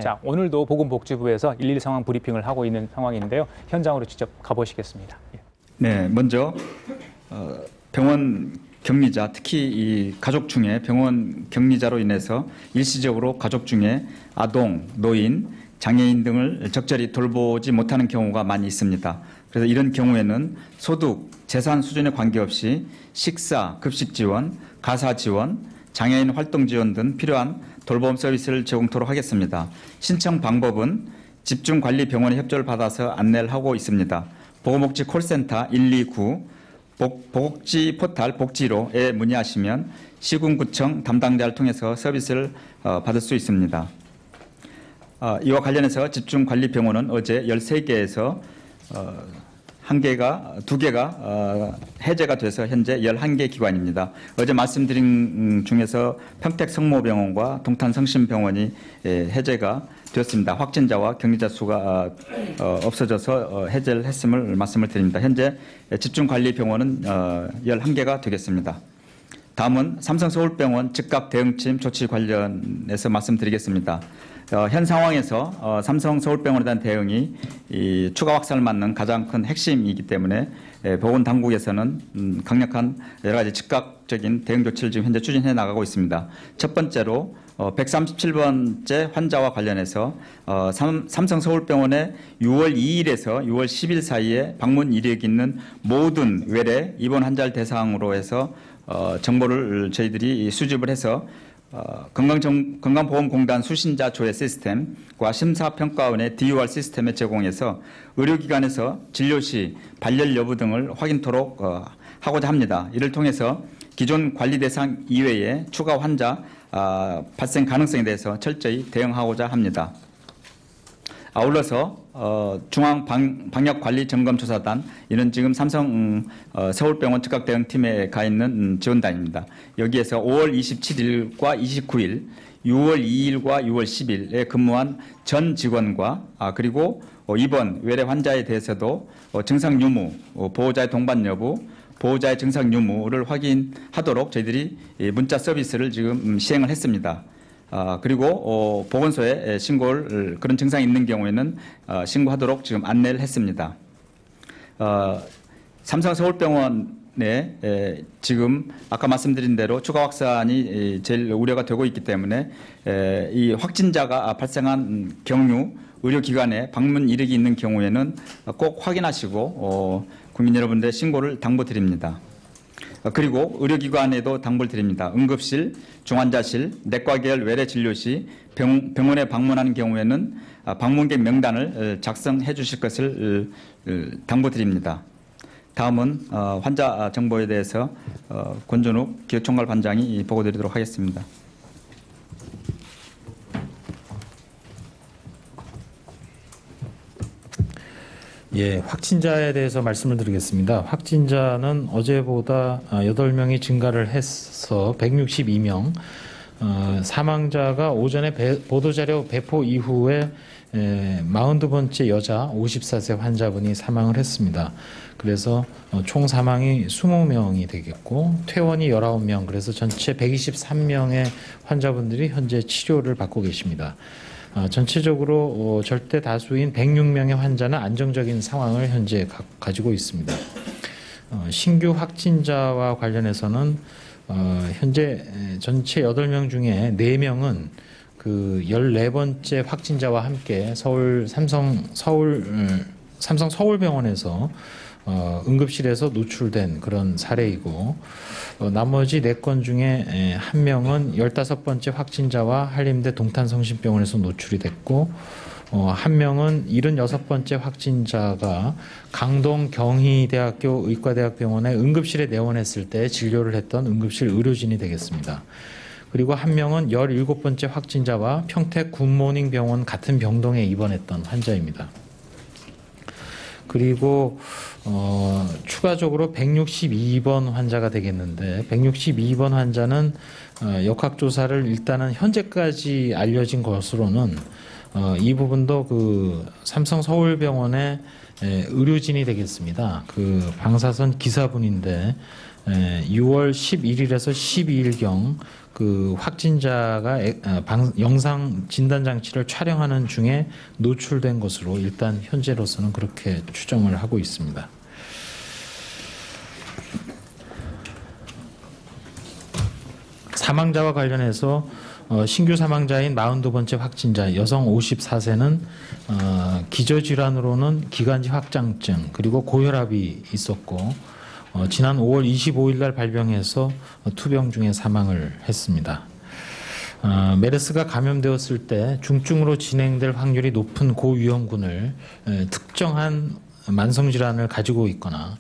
자, 오늘도 보건복지부에서 112 상황 브리핑을 하고 있는 상황인데요. 현장으로 직접 가보시겠습니다. 네, 먼저 병원 격리자, 특히 이 가족 중에 병원 격리자로 인해서 일시적으로 가족 중에 아동, 노인, 장애인 등을 적절히 돌보지 못하는 경우가 많이 있습니다. 그래서 이런 경우에는 소득, 재산 수준에 관계없이 식사, 급식 지원, 가사 지원, 장애인 활동 지원 등 필요한 돌봄 서비스를 제공토록 하겠습니다. 신청 방법은 집중관리병원의 협조를 받아서 안내를 하고 있습니다. 보건복지 콜센터 129, 복지 포탈 복지로에 문의하시면 시군구청 담당자를 통해서 서비스를 받을 수 있습니다. 이와 관련해서 집중관리병원은 어제 13개에서 2개가 해제가 돼서 현재 11개 기관입니다. 어제 말씀드린 중에서 평택성모병원과 동탄성심병원이 해제가 되었습니다. 확진자와 격리자 수가 없어져서 해제를 했음을 말씀을 드립니다. 현재 집중관리병원은 11개가 되겠습니다. 다음은 삼성서울병원 즉각 대응팀 조치 관련해서 말씀드리겠습니다. 현 상황에서 삼성서울병원에 대한 대응이 이 추가 확산을 막는 가장 큰 핵심이기 때문에 보건당국에서는 강력한 여러 가지 즉각적인 대응 조치를 지금 현재 추진해 나가고 있습니다. 첫 번째로 137번째 환자와 관련해서 삼성서울병원에 6월 2일에서 6월 10일 사이에 방문 이력이 있는 모든 외래 입원 환자를 대상으로 해서 정보를 저희들이 수집을 해서 건강보험공단 수신자 조회 시스템과 심사평가원의 DUR 시스템에 제공해서 의료기관에서 진료 시 발열 여부 등을 확인토록 하고자 합니다. 이를 통해서 기존 관리 대상 이외에 추가 환자 발생 가능성에 대해서 철저히 대응하고자 합니다. 아울러서 중앙방역관리점검조사단, 이는 지금 삼성 서울병원 즉각대응팀에 가 있는 지원단입니다. 여기에서 5월 27일과 29일, 6월 2일과 6월 10일에 근무한 전 직원과 그리고 입원 외래 환자에 대해서도 증상 유무, 보호자의 동반 여부, 보호자의 증상 유무를 확인하도록 저희들이 문자 서비스를 지금 시행을 했습니다. 그리고 보건소에 신고를 그런 증상이 있는 경우에는 신고하도록 지금 안내를 했습니다. 삼성서울병원에 지금 아까 말씀드린 대로 추가 확산이 제일 우려가 되고 있기 때문에 이 확진자가 발생한 경유 의료기관에 방문 이력이 있는 경우에는 꼭 확인하시고 국민 여러분들의 신고를 당부드립니다. 그리고 의료기관에도 당부를 드립니다. 응급실, 중환자실, 내과계열 외래 진료 시 병원에 방문하는 경우에는 방문객 명단을 작성해 주실 것을 당부드립니다. 다음은 환자 정보에 대해서 권준욱 기획총괄 반장이 보고드리도록 하겠습니다. 예, 확진자에 대해서 말씀을 드리겠습니다. 확진자는 어제보다 8명이 증가를 해서 162명, 사망자가 오전에 보도자료 배포 이후에 42번째 여자 54세 환자분이 사망을 했습니다. 그래서 총 사망이 20명이 되겠고 퇴원이 19명, 그래서 전체 123명의 환자분들이 현재 치료를 받고 계십니다. 전체적으로 절대 다수인 106명의 환자는 안정적인 상황을 현재 가지고 있습니다. 신규 확진자와 관련해서는 현재 전체 8명 중에 4명은 그 14번째 확진자와 함께 삼성 서울병원에서 응급실에서 노출된 그런 사례이고, 나머지 4건 중에 1명은 15번째 확진자와 한림대 동탄성심병원에서 노출이 됐고, 1명은 76번째 확진자가 강동 경희대학교 의과대학병원에 응급실에 내원했을 때 진료를 했던 응급실 의료진이 되겠습니다. 그리고 1명은 17번째 확진자와 평택 굿모닝병원 같은 병동에 입원했던 환자입니다. 그리고 추가적으로 162번 환자가 되겠는데, 162번 환자는 역학조사를 일단은 현재까지 알려진 것으로는 이 부분도 그 삼성 서울병원의 의료진이 되겠습니다. 그 방사선 기사분인데 6월 11일에서 12일경 그 확진자가 영상 진단 장치를 촬영하는 중에 노출된 것으로 일단 현재로서는 그렇게 추정을 하고 있습니다. 사망자와 관련해서 신규 사망자인 42번째 확진자 여성 54세는 기저질환으로는 기관지 확장증 그리고 고혈압이 있었고 지난 5월 25일 날 발병해서 투병 중에 사망을 했습니다. 메르스가 감염되었을 때 중증으로 진행될 확률이 높은 고위험군을 특정한 만성질환을 가지고 있거나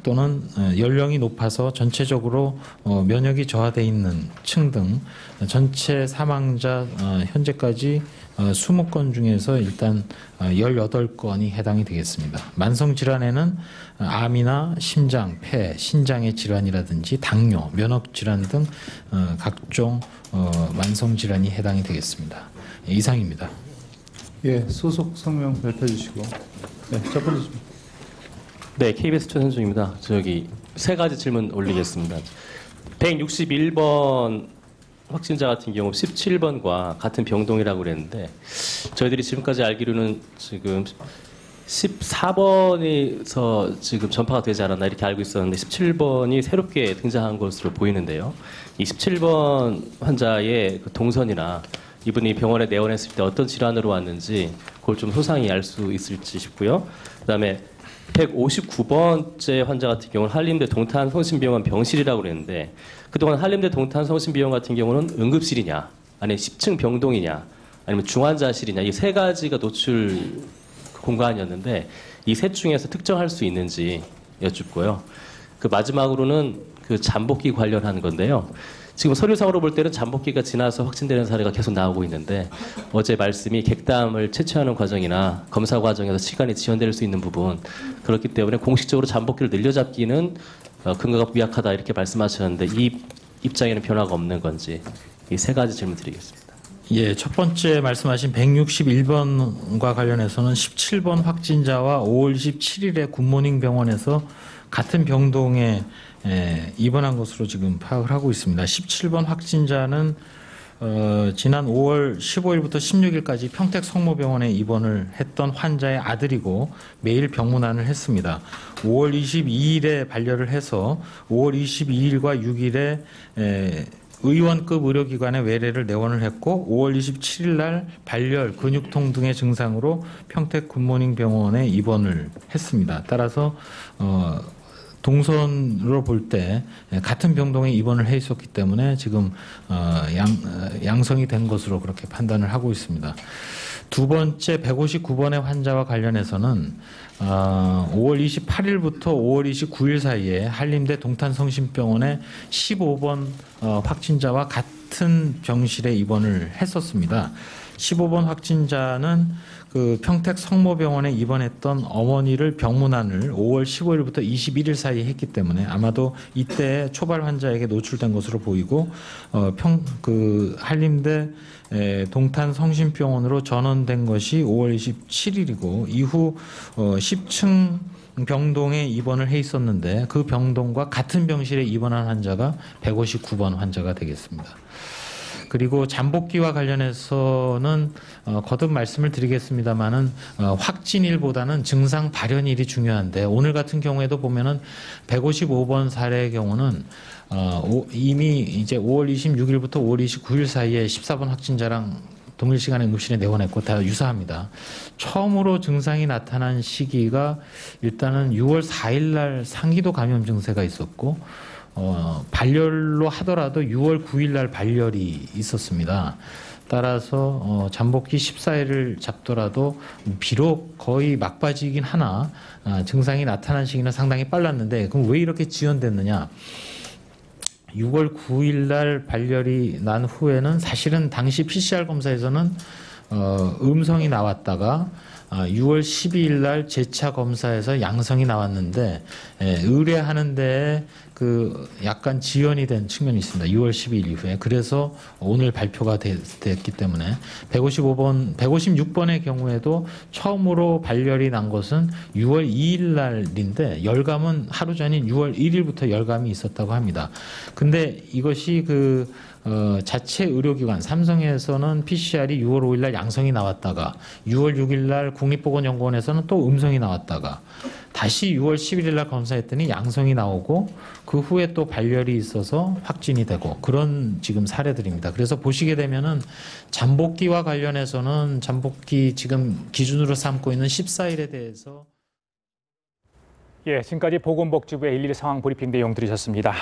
또는 연령이 높아서 전체적으로 면역이 저하되어 있는 층 등 전체 사망자 현재까지 20건 중에서 일단 18건이 해당이 되겠습니다. 만성질환에는 암이나 심장, 폐, 신장의 질환이라든지 당뇨, 면역질환 등 각종 만성질환이 해당이 되겠습니다. 이상입니다. 예, 소속 성명 발표해 주시고. 네, 첫 번째 질문. 네, KBS 최선중입니다. 저기 세 가지 질문 올리겠습니다. 161번 확진자 같은 경우 17번과 같은 병동이라고 그랬는데 저희들이 지금까지 알기로는 지금 14번에서 지금 전파가 되지 않았나 이렇게 알고 있었는데 17번이 새롭게 등장한 것으로 보이는데요. 이 17번 환자의 그 동선이나 이분이 병원에 내원했을 때 어떤 질환으로 왔는지 그걸 좀 소상히 알 수 있을지 싶고요. 그다음에 159번째 환자 같은 경우는 한림대 동탄성심병원 병실이라고 그랬는데 그동안 한림대 동탄성심병원 같은 경우는 응급실이냐 아니면 10층 병동이냐 아니면 중환자실이냐 이 세 가지가 노출 공간이었는데 이 셋 중에서 특정할 수 있는지 여쭙고요. 그 마지막으로는 그 잠복기 관련한 건데요. 지금 서류상으로 볼 때는 잠복기가 지나서 확진되는 사례가 계속 나오고 있는데 어제 말씀이 객담을 채취하는 과정이나 검사 과정에서 시간이 지연될 수 있는 부분 그렇기 때문에 공식적으로 잠복기를 늘려잡기는 근거가 미약하다 이렇게 말씀하셨는데 이 입장에는 변화가 없는 건지 이 세 가지 질문 드리겠습니다. 예, 첫 번째 말씀하신 161번과 관련해서는 17번 확진자와 5월 27일에 굿모닝 병원에서 같은 병동에 입원한 것으로 지금 파악을 하고 있습니다. 17번 확진자는 지난 5월 15일부터 16일까지 평택 성모병원에 입원을 했던 환자의 아들이고 매일 병문안을 했습니다. 5월 22일에 반려를 해서 5월 22일과 6일에 의원급 의료기관에 외래를 내원을 했고 5월 27일 날 발열, 근육통 등의 증상으로 평택 굿모닝 병원에 입원을 했습니다. 따라서 동선으로 볼 때 같은 병동에 입원을 해 있었기 때문에 지금 양성이 된 것으로 그렇게 판단을 하고 있습니다. 두 번째 159번의 환자와 관련해서는 5월 28일부터 5월 29일 사이에 한림대 동탄성심병원에 15번 확진자와 같은 병실에 입원을 했었습니다. 15번 확진자는 그 평택 성모병원에 입원했던 어머니를 병문안을 5월 15일부터 21일 사이에 했기 때문에 아마도 이때 초발 환자에게 노출된 것으로 보이고 한림대 동탄 성심병원으로 전원된 것이 5월 27일이고 이후 10층 병동에 입원을 해 있었는데 그 병동과 같은 병실에 입원한 환자가 159번 환자가 되겠습니다. 그리고 잠복기와 관련해서는 거듭 말씀을 드리겠습니다마는 확진일보다는 증상 발현일이 중요한데 오늘 같은 경우에도 보면은 155번 사례의 경우는 이미 이제 5월 26일부터 5월 29일 사이에 14번 확진자랑 동일 시간에 응급실에 내원했고 다 유사합니다. 처음으로 증상이 나타난 시기가 일단은 6월 4일 날 상기도 감염 증세가 있었고 발열로 하더라도 6월 9일 날 발열이 있었습니다. 따라서 잠복기 14일을 잡더라도 비록 거의 막바지이긴 하나 증상이 나타난 시기는 상당히 빨랐는데 그럼 왜 이렇게 지연됐느냐? 6월 9일 날 발열이 난 후에는 사실은 당시 PCR 검사에서는 음성이 나왔다가 6월 12일 날 재차 검사에서 양성이 나왔는데 의뢰하는데 그 약간 지연이 된 측면이 있습니다. 6월 12일 이후에. 그래서 오늘 발표가 됐기 때문에 156번의 경우에도 처음으로 발열이 난 것은 6월 2일 날인데 열감은 하루 전인 6월 1일부터 열감이 있었다고 합니다. 근데 이것이 자체 의료기관 삼성에서는 PCR이 6월 5일 날 양성이 나왔다가 6월 6일 날 국립보건연구원에서는 또 음성이 나왔다가 다시 6월 11일 날 검사했더니 양성이 나오고 그 후에 또 발열이 있어서 확진이 되고 그런 지금 사례들입니다. 그래서 보시게 되면은 잠복기와 관련해서는 잠복기 지금 기준으로 삼고 있는 14일에 대해서 예, 지금까지 보건복지부의 112 상황 브리핑 내용 들으셨습니다.